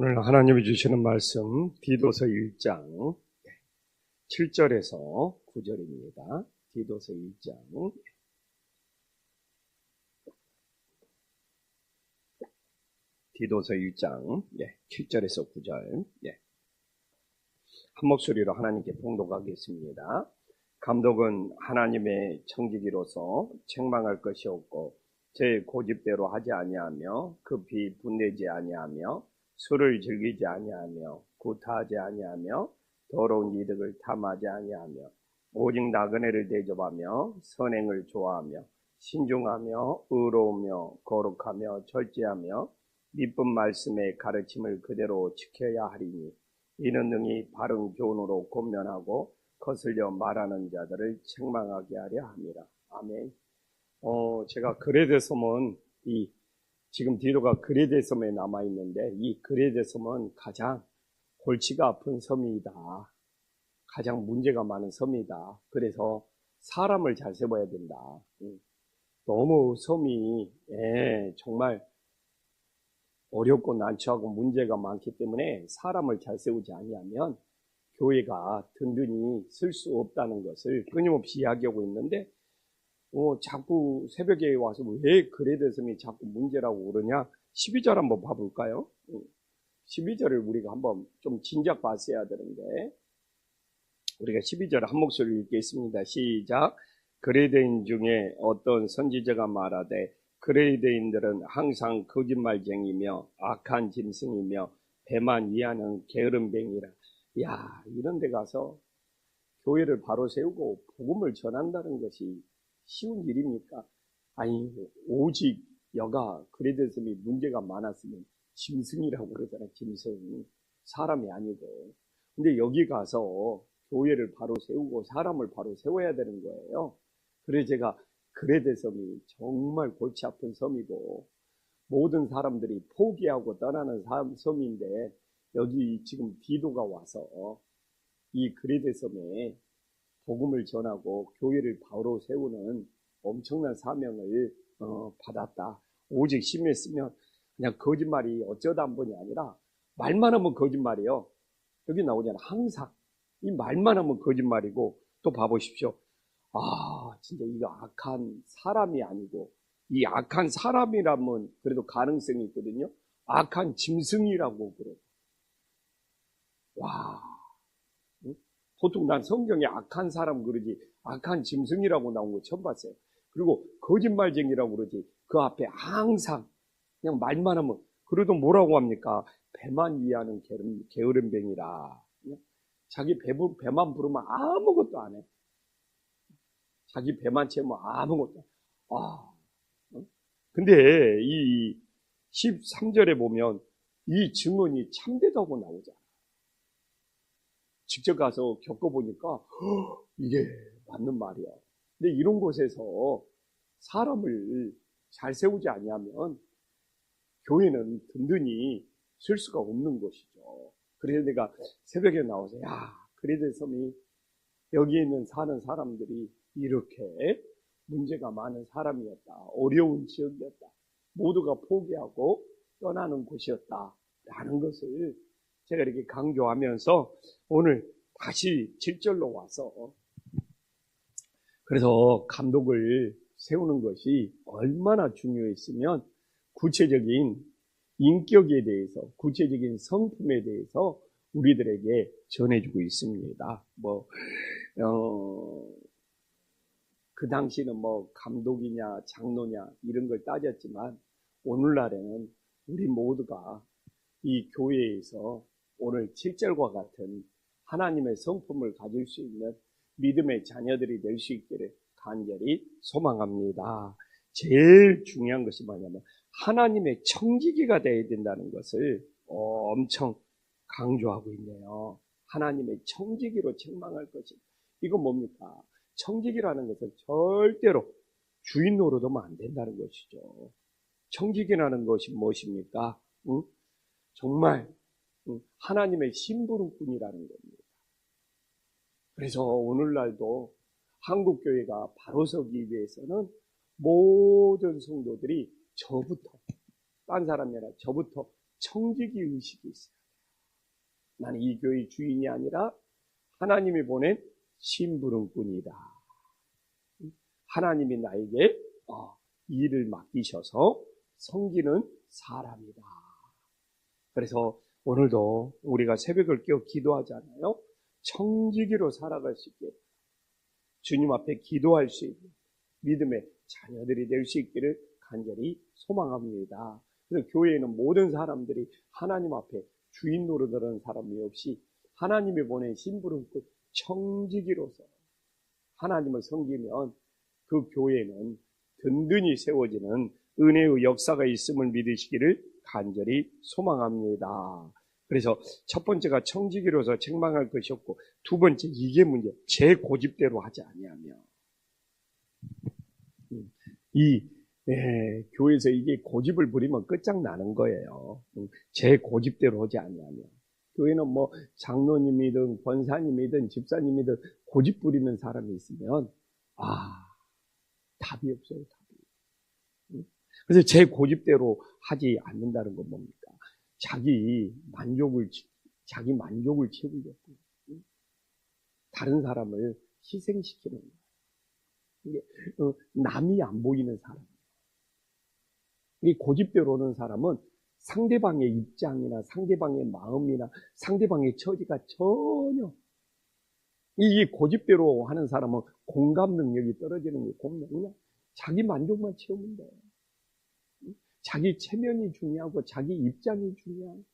오늘 하나님이 주시는 말씀 디도서 1장 7절에서 9절입니다. 디도서 1장 디도서 1장 7절에서 9절 한 목소리로 하나님께 봉독하겠습니다. 감독은 하나님의 청지기로서 책망할 것이 없고 제 고집대로 하지 아니하며 급히 분내지 아니하며 술을 즐기지 아니하며 구타하지 아니하며 더러운 이득을 탐하지 아니하며 오직 나그네를 대접하며 선행을 좋아하며 신중하며 의로우며 거룩하며 절제하며 미쁜 말씀의 가르침을 그대로 지켜야 하리니 이는 능히 바른 교훈으로 권면하고 거슬려 말하는 자들을 책망하게 하려 함이라. 아멘. 제가 그레데 섬은 지금 디도가 그레데 섬에 남아 있는데 이 그레데 섬은 가장 골치가 아픈 섬이다. 가장 문제가 많은 섬이다. 그래서 사람을 잘 세워야 된다. 너무 섬이 정말 어렵고 난처하고 문제가 많기 때문에 사람을 잘 세우지 아니하면 교회가 든든히 쓸 수 없다는 것을 끊임없이 이야기하고 있는데 자꾸 새벽에 와서 왜 그레데 섬이 자꾸 문제라고 그러냐? 12절 한번 봐볼까요? 12절을 우리가 한번 좀 진작 봤어야 되는데 우리가 12절 한 목소리 읽겠습니다. 시작. 그레데인 중에 어떤 선지자가 말하되 그레데인들은 항상 거짓말쟁이며 악한 짐승이며 배만 이하는 게으름뱅이라. 야, 이런 데 가서 교회를 바로 세우고 복음을 전한다는 것이 쉬운 일입니까? 아니, 오직 여가 그레데 섬이 문제가 많았으면 짐승이라고 그러잖아요. 짐승. 사람이 아니고. 근데 여기 가서 교회를 바로 세우고 사람을 바로 세워야 되는 거예요. 그래서 제가 그레데 섬이 정말 골치 아픈 섬이고 모든 사람들이 포기하고 떠나는 섬인데 여기 지금 디도가 와서 이 그레데 섬에 복음을 전하고 교회를 바로 세우는 엄청난 사명을 받았다. 오직 심했으면 그냥 거짓말이 어쩌다 한 번이 아니라 말만 하면 거짓말이에요. 여기 나오잖아요. 항상 이 말만 하면 거짓말이고 또 봐보십시오. 진짜 이거 악한 사람이 아니고 이 악한 사람이라면 그래도 가능성이 있거든요. 악한 짐승이라고 그래요. 와. 보통 난 성경에 악한 사람 그러지 악한 짐승이라고 나온 거 처음 봤어요. 그리고 거짓말쟁이라고 그러지 그 앞에 항상 그냥 말만 하면 그래도 뭐라고 합니까? 배만 위하는 게으름뱅이라. 자기 배만 부르면 아무것도 안 해. 자기 배만 채우면 아무것도 안 해. 근데 이 13절에 보면 이 증언이 참되다고 나오잖아. 직접 가서 겪어보니까 이게 맞는 말이야. 근데 이런 곳에서 사람을 잘 세우지 아니하면 교회는 든든히 쓸 수가 없는 것이죠. 그래서 내가 새벽에 나와서 그레데 섬이 여기에 있는 사는 사람들이 이렇게 문제가 많은 사람이었다. 어려운 지역이었다. 모두가 포기하고 떠나는 곳이었다. 라는 것을 제가 이렇게 강조하면서 오늘 다시 7절로 와서 그래서 감독을 세우는 것이 얼마나 중요했으면 구체적인 인격에 대해서 구체적인 성품에 대해서 우리들에게 전해주고 있습니다. 그 당시는 감독이냐 장로냐 이런 걸 따졌지만 오늘날에는 우리 모두가 이 교회에서 오늘 7절과 같은 하나님의 성품을 가질 수 있는 믿음의 자녀들이 될 수 있기를 간절히 소망합니다. 제일 중요한 것이 뭐냐면 하나님의 청지기가 되어야 된다는 것을 엄청 강조하고 있네요. 하나님의 청지기로 책망할 것이. 이건 뭡니까? 청지기라는 것은 절대로 주인 노릇하면 안 된다는 것이죠. 청지기라는 것이 무엇입니까? 정말 하나님의 심부름꾼이라는 겁니다. 그래서 오늘날도 한국교회가 바로 서기 위해서는 모든 성도들이 저부터 딴 사람이 아니라 저부터 청지기 의식이 있어요. 나는 이 교회의 주인이 아니라 하나님이 보낸 심부름꾼이다. 하나님이 나에게 일을 맡기셔서 섬기는 사람이다. 그래서 오늘도 우리가 새벽을 깨어 기도하잖아요. 청지기로 살아갈 수 있게 주님 앞에 기도할 수 있는 믿음의 자녀들이 될 수 있기를 간절히 소망합니다. 그래서 교회에는 모든 사람들이 하나님 앞에 주인 노릇하는 사람이 없이 하나님이 보낸 심부름꾼 청지기로서 하나님을 섬기면 그 교회는 든든히 세워지는 은혜의 역사가 있음을 믿으시기를 간절히 소망합니다. 그래서 첫 번째가 청지기로서 책망할 것이 없고, 두 번째 이게 문제, 제 고집대로 하지 아니하며. 교회에서 이게 고집을 부리면 끝장나는 거예요. 제 고집대로 하지 아니하며. 교회는 뭐 장로님이든 권사님이든 집사님이든 고집 부리는 사람이 있으면 답이 없어요. 답이. 그래서 제 고집대로 하지 않는다는 건 뭡니까? 자기 만족을 채우려고 다른 사람을 희생시키는 거예요. 이게 남이 안 보이는 사람. 이 고집대로 오는 사람은 상대방의 입장이나 상대방의 마음이나 상대방의 처지가 전혀, 이 고집대로 하는 사람은 공감 능력이 떨어지는 게 공감이나 자기 만족만 채우면 돼요. 자기 체면이 중요하고 자기 입장이 중요하고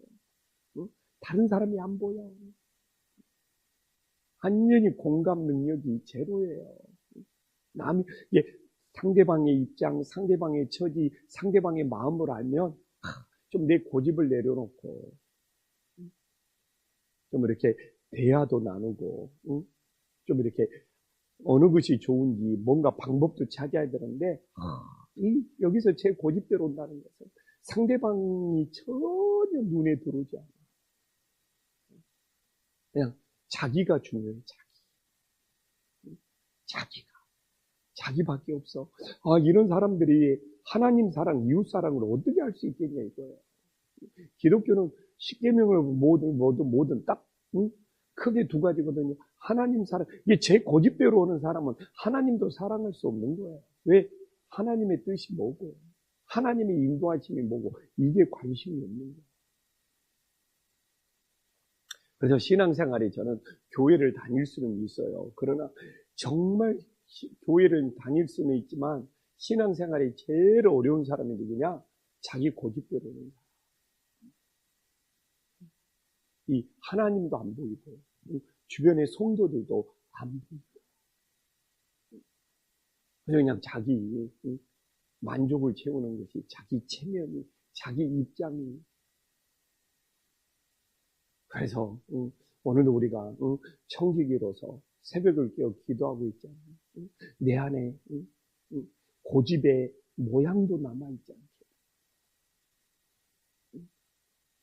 다른 사람이 안 보여. 완전히 공감 능력이 제로예요. 상대방의 입장, 상대방의 처지, 상대방의 마음을 알면 좀 내 고집을 내려놓고 좀 이렇게 대화도 나누고 좀 이렇게 어느 것이 좋은지 뭔가 방법도 찾아야 되는데 여기서 제 고집대로 온다는 것은 상대방이 전혀 눈에 들어오지 않아요. 그냥 자기가 중요해요. 자기밖에 없어. 이런 사람들이 하나님 사랑, 이웃 사랑을 어떻게 할 수 있겠냐 이거예요. 기독교는 십계명을 모든 딱 크게 두 가지거든요. 하나님 사랑. 이게 제 고집대로 오는 사람은 하나님도 사랑할 수 없는 거예요. 왜? 하나님의 뜻이 뭐고, 하나님의 인도하심이 뭐고, 이게 관심이 없는 거예요. 그래서 신앙생활에 저는 교회를 다닐 수는 있어요. 그러나 정말 교회를 다닐 수는 있지만 신앙생활이 제일 어려운 사람이 누구냐? 자기 고집대로 오는 사람. 이 하나님도 안 보이고 주변의 성도들도 안 보이고 그냥 자기 만족을 채우는 것이 자기 체면이, 자기 입장이. 그래서 오늘도 우리가 청지기로서 새벽을 깨어 기도하고 있잖아요. 내 안에 고집의 모양도 남아있지 않게.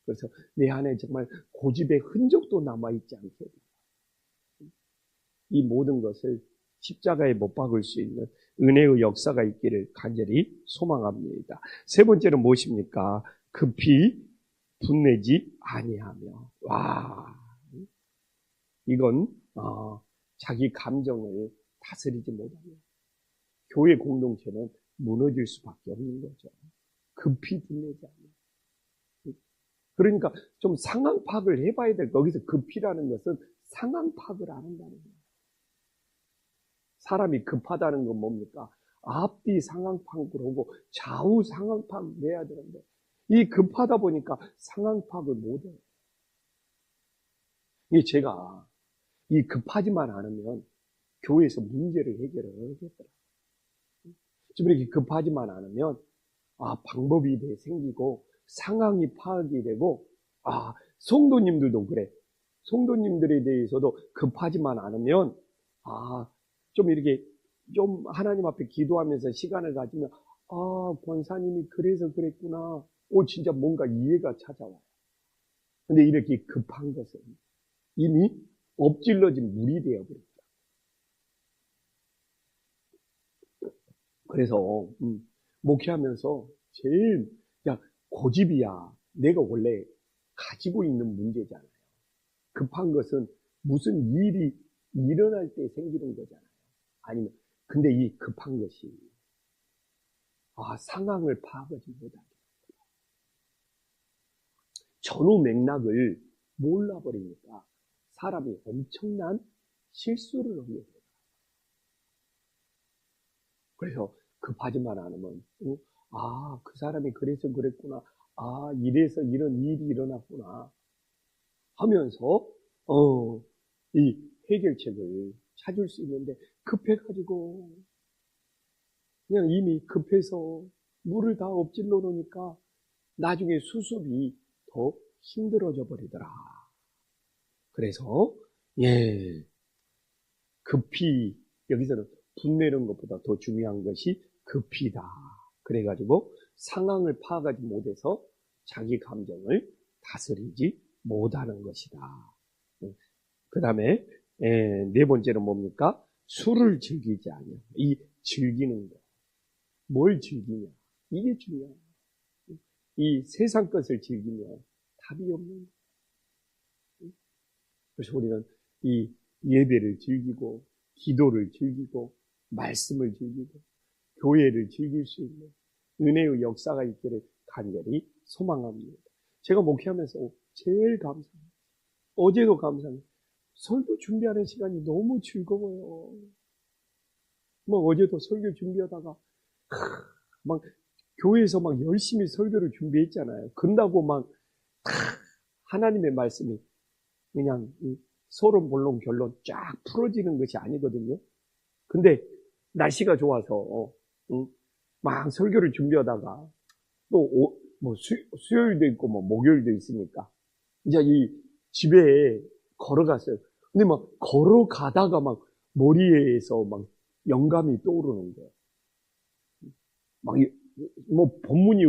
그래서 내 안에 정말 고집의 흔적도 남아있지 않게. 이 모든 것을 십자가에 못 박을 수 있는 은혜의 역사가 있기를 간절히 소망합니다. 세 번째는 무엇입니까? 급히 분내지 아니하며. 이건 자기 감정을 다스리지 못하면 교회 공동체는 무너질 수밖에 없는 거죠. 급히 분내지 않으면. 그러니까 좀 상황 파악을 해봐야 될 거기서 급히라는 것은 상황 파악을 안 한다는 거예요. 사람이 급하다는 건 뭡니까? 앞뒤 상황 파악을 하고 좌우 상황 파악을 해야 되는데 이 급하다 보니까 상황 파악을 못해요. 이게 제가 이 급하지만 않으면 교회에서 문제를 해결을 하겠더라. 좀 이렇게 급하지만 않으면 방법이 생기고 상황이 파악이 되고 성도님들도 그래. 성도님들에 대해서도 급하지만 않으면 좀 이렇게 좀 하나님 앞에 기도하면서 시간을 가지면 권사님이 그래서 그랬구나. 진짜 뭔가 이해가 찾아와요. 근데 이렇게 급한 것은 이미 엎질러진 물이 되어버렸다. 그래서 목회하면서 제일 고집이야. 내가 원래 가지고 있는 문제잖아요. 급한 것은 무슨 일이 일어날 때 생기는 거잖아요. 아니면, 근데 이 급한 것이, 상황을 파악하지 못하게. 전후 맥락을 몰라버리니까 사람이 엄청난 실수를 하게 돼요. 그래서 급하지만 않으면, 그 사람이 그래서 그랬구나. 이래서 이런 일이 일어났구나. 하면서, 이 해결책을 찾을 수 있는데, 급해가지고, 그냥 이미 급해서 물을 다 엎질러 놓으니까, 나중에 수습이 더 힘들어져 버리더라. 그래서, 급히, 여기서는 분내는 것보다 더 중요한 것이 급이다. 그래가지고 상황을 파악하지 못해서 자기 감정을 다스리지 못하는 것이다. 그 다음에 네 번째는 뭡니까? 술을 즐기지 않아. 이 즐기는 거. 뭘 즐기냐? 이게 중요해요. 이 세상 것을 즐기면 답이 없는 거예요. 그래서 우리는 이 예배를 즐기고 기도를 즐기고 말씀을 즐기고 교회를 즐길 수 있는 은혜의 역사가 있기를 간절히 소망합니다. 제가 목회하면서 제일 감사합니다. 어제도 감사합니다. 설교 준비하는 시간이 너무 즐거워요. 어제도 설교 준비하다가 막 교회에서 막 열심히 설교를 준비했잖아요. 끝나고 막 하나님의 말씀이 그냥 서론 본론 결론 쫙 풀어지는 것이 아니거든요. 근데 날씨가 좋아서 막 설교를 준비하다가 또 수요일도 있고 목요일도 있으니까 이제 이 집에 걸어갔어요. 근데 막 걸어가다가 막 머리에서 막 영감이 떠오르는 거예요. 본문이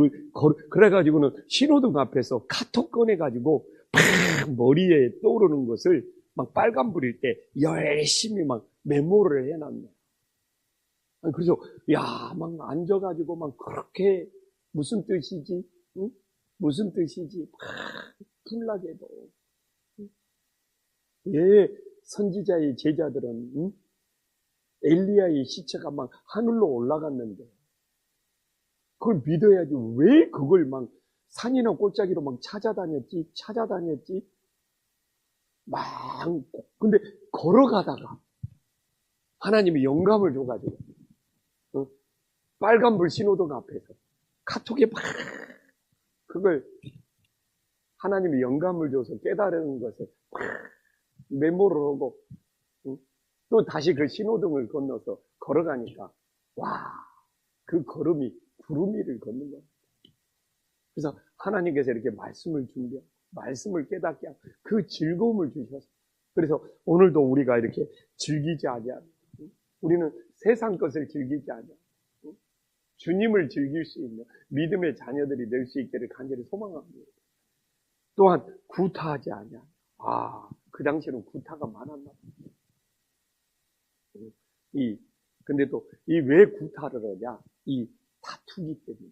그래가지고는 신호등 앞에서 카톡 꺼내가지고 팍 머리에 떠오르는 것을 막 빨간불일 때 열심히 막 메모를 해놨네. 그래서 막 앉아가지고 막 그렇게 무슨 뜻이지? 응? 무슨 뜻이지? 막 불나게도. 왜 선지자의 제자들은 엘리야의 시체가 막 하늘로 올라갔는데 그걸 믿어야지 왜 그걸 막 산이나 골짜기로 막 찾아다녔지? 근데 걸어가다가 하나님이 영감을 줘가지고 빨간불 신호등 앞에서 카톡에 막 그걸 하나님이 영감을 줘서 깨달은 것을 메모를 하고 또 다시 그 신호등을 건너서 걸어가니까 그 걸음이 구름 위를 걷는 거예요. 그래서 하나님께서 이렇게 말씀을 준비하고 말씀을 깨닫게 하고 그 즐거움을 주셔서 그래서 오늘도 우리가 이렇게 즐기지 아니하고 우리는 세상 것을 즐기지 아니하고 주님을 즐길 수 있는 믿음의 자녀들이 될 수 있기를 간절히 소망합니다. 또한 구타하지 아니하고 그 당시에는 구타가 많았나 봐요. 근데 또 이 왜 구타를 하냐? 이 다투기 때문에.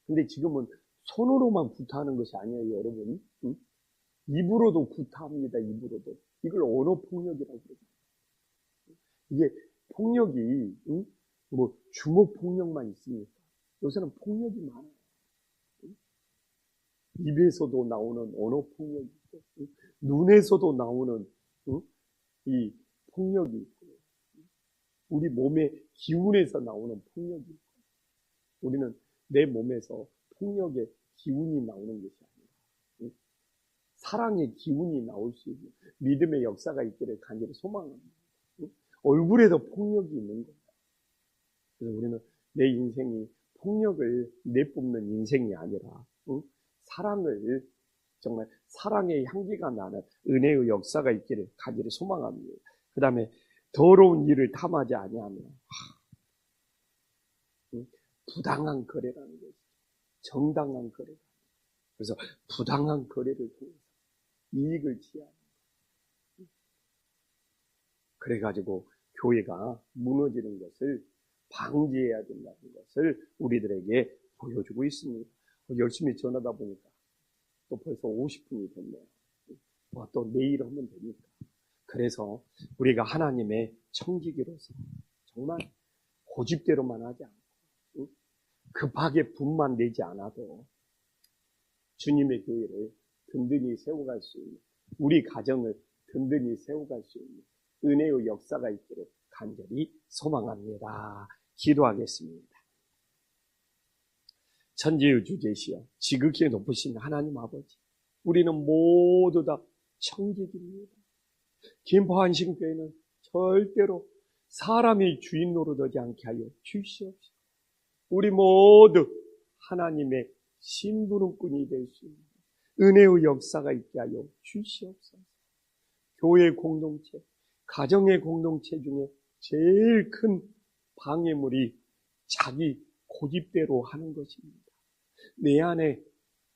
근데 지금은 손으로만 구타하는 것이 아니에요, 여러분. 입으로도 구타합니다, 입으로도. 이걸 언어폭력이라고 그러죠. 이게 폭력이, 주먹폭력만 있습니까? 요새는 폭력이 많아요. 입에서도 나오는 언어폭력이 있고, 눈에서도 나오는, 이 폭력이 있고, 우리 몸의 기운에서 나오는 폭력이 있고, 우리는 내 몸에서 폭력의 기운이 나오는 것이 아니라 사랑의 기운이 나올 수 있는 믿음의 역사가 있기를 간절히 소망합니다. 얼굴에도 폭력이 있는 거예요. 그래서 우리는 내 인생이 폭력을 내뿜는 인생이 아니라 사랑을 정말 사랑의 향기가 나는 은혜의 역사가 있기를 간절히 소망합니다. 그 다음에 더러운 일을 탐하지 아니하며 부당한 거래라는 것이죠. 정당한 거래. 그래서 부당한 거래를 통해서 이익을 취하는 거예요. 그래가지고 교회가 무너지는 것을 방지해야 된다는 것을 우리들에게 보여주고 있습니다. 열심히 전하다 보니까 또 벌써 50분이 됐네요. 또 내일 하면 되니까. 그래서 우리가 하나님의 청지기로서 정말 고집대로만 하지 않고 급하게 분만 내지 않아도 주님의 교회를 든든히 세워갈 수 있는, 우리 가정을 든든히 세워갈 수 있는 은혜의 역사가 있기를 간절히 소망합니다. 기도하겠습니다. 천지의 주제시여 지극히 높으신 하나님 아버지, 우리는 모두 다 청지기입니다. 김포한신교회는 절대로 사람이 주인 노릇하지 않게 하여 주시옵소서. 우리 모두 하나님의 심부름꾼이 될 수 있는 은혜의 역사가 있게 하여 주시옵소서. 교회 공동체, 가정의 공동체 중에 제일 큰 방해물이 자기 고집대로 하는 것입니다. 내 안에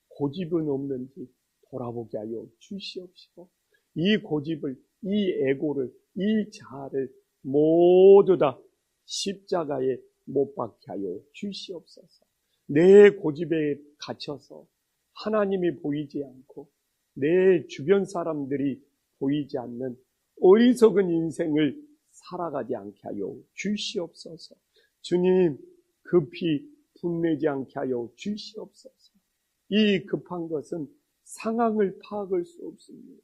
고집은 없는지 돌아보게 하여 주시옵시고, 이 고집을, 이 애고를, 이 자아를 모두 다 십자가에 못 박게 하여 주시옵소서. 내 고집에 갇혀서 하나님이 보이지 않고 내 주변 사람들이 보이지 않는 어리석은 인생을 살아가지 않게 하여 주시옵소서. 주님, 급히 분내지 않게 하여 주시옵소서. 이 급한 것은 상황을 파악할 수 없습니다.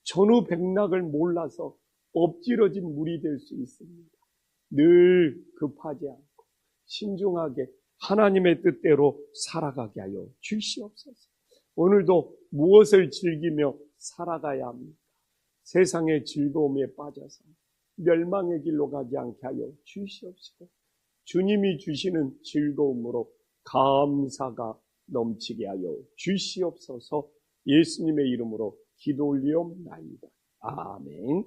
전후백락을 몰라서 엎질러진 물이 될 수 있습니다. 늘 급하지 않고 신중하게 하나님의 뜻대로 살아가게 하여 주시옵소서. 오늘도 무엇을 즐기며 살아가야 합니까? 세상의 즐거움에 빠져서 멸망의 길로 가지 않게 하여 주시옵시고, 주님이 주시는 즐거움으로 감사가 넘치게 하여 주시옵소서. 예수님의 이름으로 기도 올리옵나이다. 아멘.